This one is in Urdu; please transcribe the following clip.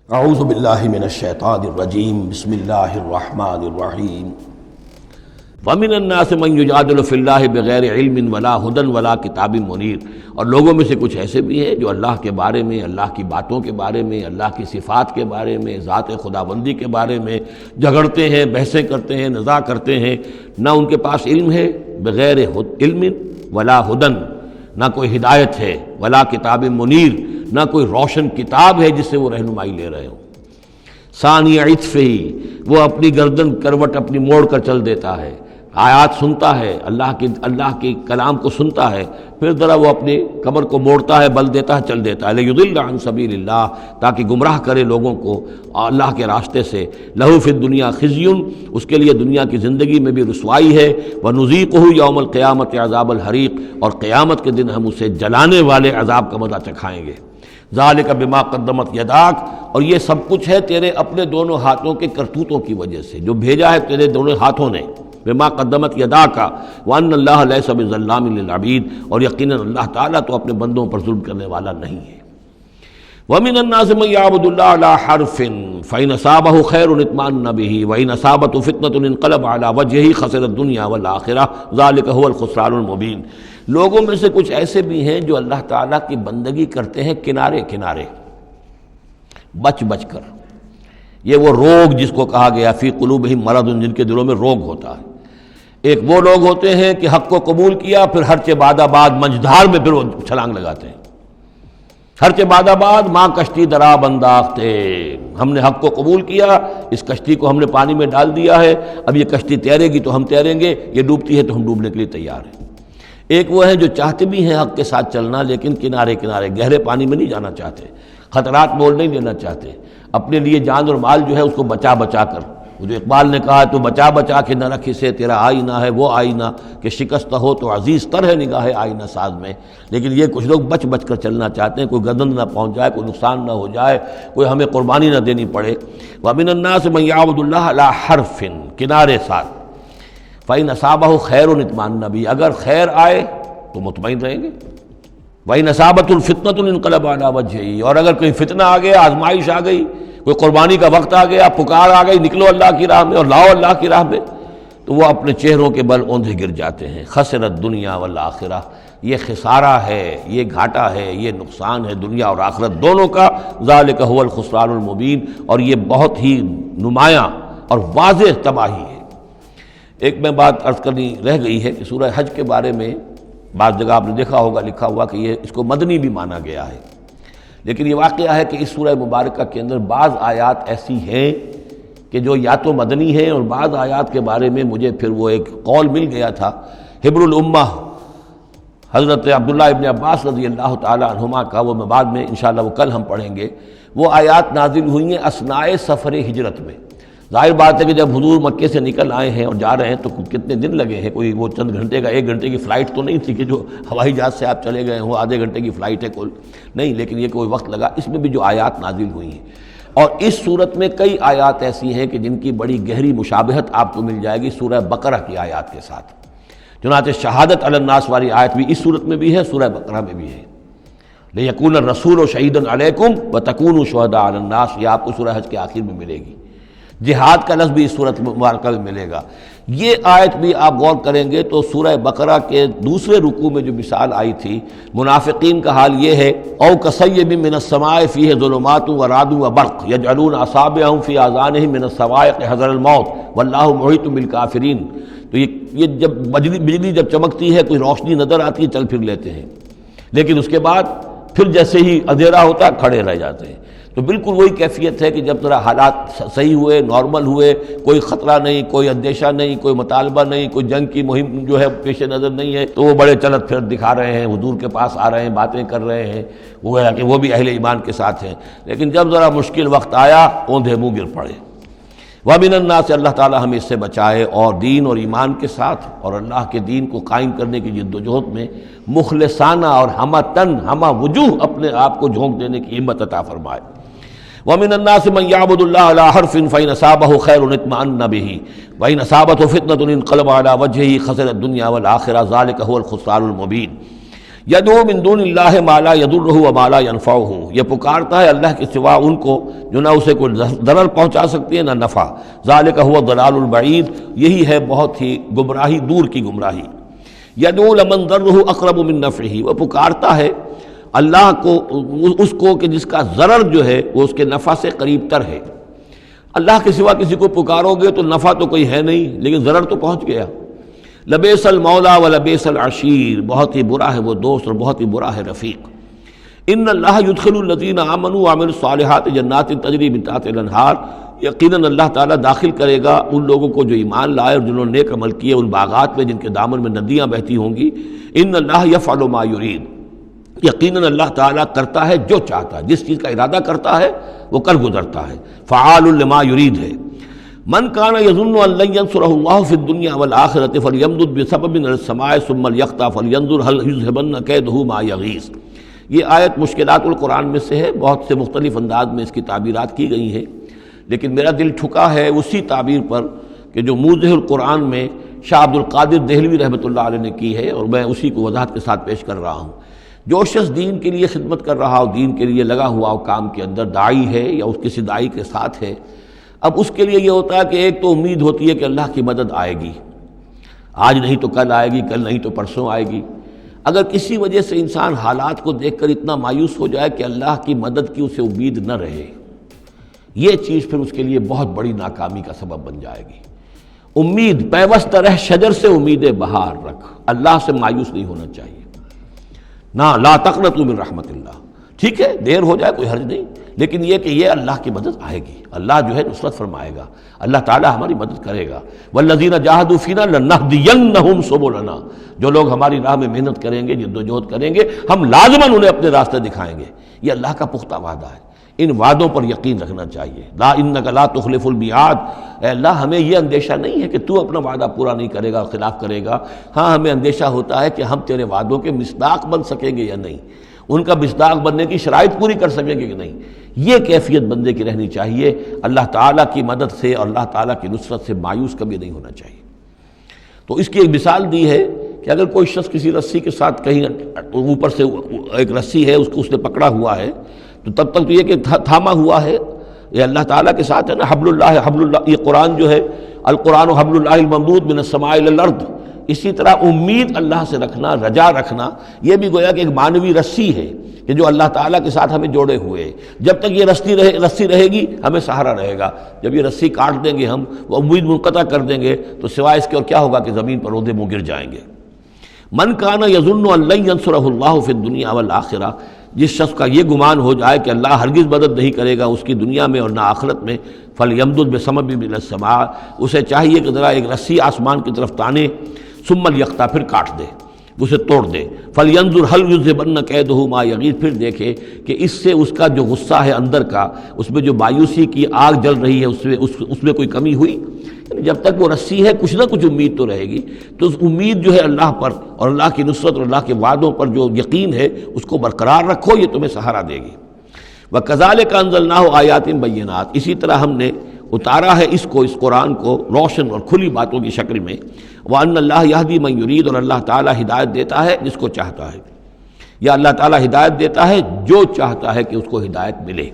اعوذ باللہ من الشیطان الرجیم بسم اللہ الرحمن الرحیم ومن الناس من یجادل فی اللہ بغیر علم ولا ہدی ولا کتاب منیر، اور لوگوں میں سے کچھ ایسے بھی ہیں جو اللہ کے بارے میں، اللہ کی باتوں کے بارے میں، اللہ کی صفات کے بارے میں، ذات خداوندی کے بارے میں جھگڑتے ہیں، بحثیں کرتے ہیں، نزاع کرتے ہیں، نہ ان کے پاس علم ہے، بغیر علم ولا ہدی، نہ کوئی ہدایت ہے، ولا کتاب منیر، نہ کوئی روشن کتاب ہے جس سے وہ رہنمائی لے رہے ہوں۔ ثانی عطف ہی، وہ اپنی گردن کروٹ اپنی موڑ کر چل دیتا ہے، آیات سنتا ہے، اللہ کے کلام کو سنتا ہے، پھر ذرا وہ اپنی کمر کو موڑتا ہے، بل دیتا ہے، چل دیتا ہے، لیضل عن سبیل اللہ، تاکہ گمراہ کرے لوگوں کو اللہ کے راستے سے۔ لہ فی الدنیا خزی، اس کے لیے دنیا کی زندگی میں بھی رسوائی ہے، ونذیقہ یوم القیامت عذاب الحریق، اور قیامت کے دن ہم اسے جلانے والے عذاب کا مزہ چکھائیں گے۔ ذالک بما قدمت یداک، اور یہ سب کچھ ہے تیرے اپنے دونوں ہاتھوں کے کرتوتوں کی وجہ سے، جو بھیجا ہے تیرے دونوں ہاتھوں نے، بما قدمت یداک، وان اللہ لیس بظلام للعبید، اور یقیناً اللہ تعالیٰ تو اپنے بندوں پر ظلم کرنے والا نہیں ہے۔ ومن الناس من يعبد الله على حرف فإن أصابه خير اطمأن به وإن أصابته فتنة انقلب على وجهه خسر الدنيا والآخرة ذلك هو الخسران المبين۔ لوگوں میں سے کچھ ایسے بھی ہیں جو اللہ تعالیٰ کی بندگی کرتے ہیں کنارے کنارے، بچ بچ کر۔ یہ وہ روگ جس کو کہا گیا فی قلوبہم مرض، جن کے دلوں میں روگ ہوتا ہے۔ ایک وہ لوگ ہوتے ہیں کہ حق کو قبول کیا، پھر ہر چہ بعد آباد منجدھار میں پھر وہ چھلانگ لگاتے ہیں، ہر چہ بعد آباد ماں کشتی دراب انداختے، ہم نے حق کو قبول کیا، اس کشتی کو ہم نے پانی میں ڈال دیا ہے، اب یہ کشتی تیرے گی تو ہم تیریں گے، یہ ڈوبتی ہے تو ہم ڈوبنے کے لیے تیار ہیں۔ ایک وہ ہیں جو چاہتے بھی ہیں حق کے ساتھ چلنا، لیکن کنارے کنارے گہرے پانی میں نہیں جانا چاہتے، خطرات مول نہیں لینا چاہتے، اپنے لیے جان اور مال جو ہے اس کو بچا بچا کر، جو اقبال نے کہا تو بچا بچا کے نہ رکھ اسے، تیرا آئینہ ہے وہ آئینہ کہ شکست ہو تو عزیز تر ہے نگاہ آئینہ ساز میں۔ لیکن یہ کچھ لوگ بچ بچ کر چلنا چاہتے ہیں، کوئی گردن نہ پہنچ جائے، کوئی نقصان نہ ہو جائے، کوئی ہمیں قربانی نہ دینی پڑے۔ وَمِنَ النَّاسِ مَن يَعْبُدُ اللَّهَ عَلَىٰ حَرْفٍ، کنارے ساتھ، فَإِنْ أَصَابَهُ خَيْرٌ اطْمَأَنَّ بِهِ، اگر خیر آئے تو مطمئن رہیں گے، وَإِنْ أَصَابَتْهُ الْفِتْنَةُ انقلب عَلَىٰ وَجْهِهِ، اور اگر کوئی فتنہ آ گیا، آزمائش آ گئی، کوئی قربانی کا وقت آ گیا، پکار آ گئی، نکلو اللہ کی راہ میں اور لاؤ اللہ کی راہ میں، تو وہ اپنے چہروں کے بل اوندھے گر جاتے ہیں۔ خسرت دنیا والآخرہ، یہ خسارہ ہے، یہ گھاٹا ہے، یہ نقصان ہے دنیا اور آخرت دونوں کا۔ ذالک هو الخسران المبین، اور یہ بہت ہی نمایاں اور واضح تباہی ہے۔ ایک میں بات عرض کرنی رہ گئی ہے کہ سورہ حج کے بارے میں بعض جگہ آپ نے دیکھا ہوگا لکھا ہوا کہ یہ اس کو مدنی بھی مانا گیا ہے، لیکن یہ واقعہ ہے کہ اس سورہ مبارکہ کے اندر بعض آیات ایسی ہیں کہ جو یا تو مدنی ہیں، اور بعض آیات کے بارے میں مجھے پھر وہ ایک قول مل گیا تھا حبر الامہ حضرت عبداللہ ابن عباس رضی اللہ تعالی عنہما کا، وہ میں بعد میں انشاءاللہ وہ کل ہم پڑھیں گے۔ وہ آیات نازل ہوئی ہیں اثناء سفر ہجرت میں۔ ظاہر بات ہے کہ جب حضور مکے سے نکل آئے ہیں اور جا رہے ہیں تو کتنے دن لگے ہیں، کوئی وہ چند گھنٹے کا، 1 گھنٹے کی فلائٹ تو نہیں تھی کہ جو ہوائی جہاز سے آپ چلے گئے ہوں، آدھے گھنٹے کی فلائٹ ہے کل نہیں، لیکن یہ کوئی وقت لگا۔ اس میں بھی جو آیات نازل ہوئی ہیں، اور اس صورت میں کئی آیات ایسی ہیں کہ جن کی بڑی گہری مشابہت آپ کو مل جائے گی سورہ بقرہ کی آیات کے ساتھ۔ چنانچہ شہادت علی الناس والی آیت بھی اس صورت میں بھی ہے، سورہ بقرہ میں بھی ہے، لیکون الرسول شہیدا علیکم وتکونوا شہداء علی الناس، یہ آپ کو سورہ حج کے آخر میں ملے گی۔ جہاد کا لفظ بھی اس صورت مبارکہ میں ملے گا۔ یہ آیت بھی آپ غور کریں گے تو سورہ بقرہ کے دوسرے رکوع میں جو مثال آئی تھی، منافقین کا حال یہ ہے، او کصیب من السماء فیہ ظلمات ورعد وبرق یجعلون اصابعهم فی آذانہم من الصواعق حذر الموت واللہ محیط بالکافرین۔ تو یہ جب بجلی جب چمکتی ہے، کوئی روشنی نظر آتی ہے، چل پھر لیتے ہیں، لیکن اس کے بعد پھر جیسے ہی اندھیرا ہوتا ہے کھڑے رہ جاتے ہیں۔ تو بالکل وہی کیفیت ہے کہ جب ذرا حالات صحیح ہوئے، نارمل ہوئے، کوئی خطرہ نہیں، کوئی اندیشہ نہیں، کوئی مطالبہ نہیں، کوئی جنگ کی مہم جو ہے پیش نظر نہیں ہے، تو وہ بڑے چلت پھر دکھا رہے ہیں، حضور کے پاس آ رہے ہیں، باتیں کر رہے ہیں، وہ ہے کہ وہ بھی اہل ایمان کے ساتھ ہیں، لیکن جب ذرا مشکل وقت آیا اوندھے منہ گر پڑے۔ وَمِنَ النَّاسِ، اللہ تعالی ہمیں اس سے بچائے، اور دین اور ایمان کے ساتھ اور اللہ کے دین کو قائم کرنے کی جد و جہد میں مخلصانہ اور ہمہ وجوہ اپنے آپ کو جھونک دینے کی ہمت عطا فرمائے۔ وَمِنَ النَّاسِ مَن يَعْبُدُ اللَّهَ عَلَىٰ حَرْفٍ فَإِنْ أَصَابَهُ خَيْرٌ اطْمَأَنَّ بِهِ وَإِنْ أَصَابَتْهُ فِتْنَةٌ انقلب عَلَىٰ وَجْهِهِ خَسِرَ الدُّنْيَا وَالْآخِرَةَ ذَلِكَ هُوَ الْخُسْرَانُ الْمُبِينُ۔ یدعو من دون اللہ ما لا یضرہ وما لا ینفعہ، یہ پکارتا ہے اللہ کے سوا ان کو جو نہ اسے کوئی ضرر پہنچا سکتی ہے نہ نفع، ذالک هو الضلال البعید، یہی ہے بہت ہی گمراہی، دور کی گمراہی۔ یدعو لمن ضرہ اقرب من نفعہ، وہ پکارتا ہے اللہ کو، اس کو کہ جس کا ضرر جو ہے وہ اس کے نفع سے قریب تر ہے۔ اللہ کے سوا کسی کو پکارو گے تو نفع تو کوئی ہے نہیں لیکن ضرر تو پہنچ گیا۔ لبیس المولا و لبیس العشیر، بہت ہی برا ہے وہ دوست اور بہت ہی برا ہے رفیق۔ ان اللہ یدخل الذین آمنوا وعملوا الصالحات جنات تجری من تحتها الانہار، یقیناً اللہ تعالیٰ داخل کرے گا ان لوگوں کو جو ایمان لائے اور جنہوں نے نیک عمل کیے ان باغات میں جن کے دامن میں ندیاں بہتی ہوں گی۔ ان اللہ یفعل ما یرید، یقیناً اللہ تعالیٰ کرتا ہے جو چاہتا ہے، جس چیز کا ارادہ کرتا ہے وہ کر گزرتا ہے، فعال لما یرید ہے۔ من کان یظن ان لن ینصرہ اللہ فی الدنیا والآخرۃ فلیمدد بسبب من السماء ثم لیقطع فلینظر هل یذهبن کیدہ ما یغیظ۔ یہ آیت مشکلات القرآن میں سے ہے، بہت سے مختلف انداز میں اس کی تعبیرات کی گئی ہیں، لیکن میرا دل ٹھکا ہے اسی تعبیر پر کہ جو موضح القرآن میں شاہ عبد القادر دہلوی رحمۃ اللہ علیہ نے کی ہے، اور میں اسی کو وضاحت کے ساتھ پیش کر رہا ہوں۔ جو شخص دین کے لیے خدمت کر رہا ہو، دین کے لیے لگا ہوا ہو، کام کے اندر داعی ہے یا اس کسی داعی کے ساتھ ہے، اب اس کے لیے یہ ہوتا ہے کہ ایک تو امید ہوتی ہے کہ اللہ کی مدد آئے گی، آج نہیں تو کل آئے گی، کل نہیں تو پرسوں آئے گی۔ اگر کسی وجہ سے انسان حالات کو دیکھ کر اتنا مایوس ہو جائے کہ اللہ کی مدد کی اسے امید نہ رہے، یہ چیز پھر اس کے لیے بہت بڑی ناکامی کا سبب بن جائے گی۔ امید پیوست رہ شجر سے امید بہار رکھ، اللہ سے مایوس نہیں ہونا چاہیے، نہ لا تقنطوا من رحمت اللہ۔ ٹھیک ہے دیر ہو جائے کوئی حرج نہیں، لیکن یہ کہ یہ اللہ کی مدد آئے گی، اللہ جو ہے نصرت فرمائے گا، اللہ تعالی ہماری مدد کرے گا۔ والذین جاہدوا فینا لنہدینہم سبلنا، جو لوگ ہماری راہ میں محنت کریں گے، جدوجہد کریں گے، ہم لازماً انہیں اپنے راستے دکھائیں گے۔ یہ اللہ کا پختہ وعدہ ہے، ان وعدوں پر یقین رکھنا چاہیے۔ لا انک لا تخلف المیعاد، اے اللہ ہمیں یہ اندیشہ نہیں ہے کہ تو اپنا وعدہ پورا نہیں کرے گا، خلاف کرے گا، ہاں ہمیں اندیشہ ہوتا ہے کہ ہم تیرے وعدوں کے مصداق بن سکیں گے یا نہیں، ان کا مصداق بننے کی شرائط پوری کر سکیں گے کہ نہیں۔ یہ کیفیت بندے کی رہنی چاہیے، اللہ تعالیٰ کی مدد سے اور اللہ تعالیٰ کی نصرت سے مایوس کبھی نہیں ہونا چاہیے۔ تو اس کی ایک مثال دی ہے کہ اگر کوئی شخص کسی رسی کے ساتھ کہیں اوپر سے ایک رسی ہے اس نے پکڑا ہوا ہے، تو تب تک تو یہ کہ تھاما ہوا ہے، یہ اللہ تعالیٰ کے ساتھ ہے نا، حبل اللہ، یہ قرآن جو ہے القرآن حبل اللہ الممدود من السماء الی الارض۔ اسی طرح امید اللہ سے رکھنا، رجا رکھنا، یہ بھی گویا کہ ایک معنوی رسی ہے کہ جو اللہ تعالیٰ کے ساتھ ہمیں جوڑے ہوئے ہے۔ جب تک یہ رسی رہے گی ہمیں سہارا رہے گا، جب یہ رسی کاٹ دیں گے ہم، وہ امید منقطع کر دیں گے تو سوائے اس کے اور کیا ہوگا کہ زمین پر رودے منہ گر جائیں گے۔ من کان یظن ان لن ینصرہ اللہ فی الدنیا والآخرہ، جس شخص کا یہ گمان ہو جائے کہ اللہ ہرگز مدد نہیں کرے گا اس کی دنیا میں اور نہ آخرت میں، فلیمدد بسبب من السماء، اسے چاہیے کہ ذرا ایک رسی آسمان کی طرف تانے، ثم لیقطع، پھر کاٹ دے، اسے توڑ دے، فلینظر هل یذهبن کیدہ ما یغیظ، پھر دیکھے کہ اس سے اس کا جو غصہ ہے اندر کا، اس میں جو مایوسی کی آگ جل رہی ہے اس میں کوئی کمی ہوئی۔ یعنی جب تک وہ رسی ہے کچھ نہ کچھ امید تو رہے گی، تو اس امید جو ہے اللہ پر اور اللہ کی نصرت اور اللہ کے وعدوں پر جو یقین ہے اس کو برقرار رکھو، یہ تمہیں سہارا دے گی۔ وَكَذَلِكَ أَنزَلْنَاهُ آيَاتٍ بَيِّنَاتٍ، اسی طرح ہم نے اتارا ہے اس قرآن کو روشن اور کھلی باتوں کی شکل میں۔ وَأَنَّ اللَّهَ يَهْدِي مَن يُرِيدُ، اور اللہ تعالیٰ ہدایت دیتا ہے جس کو چاہتا ہے، یا اللہ تعالیٰ ہدایت دیتا ہے جو چاہتا ہے کہ اس کو ہدایت ملے۔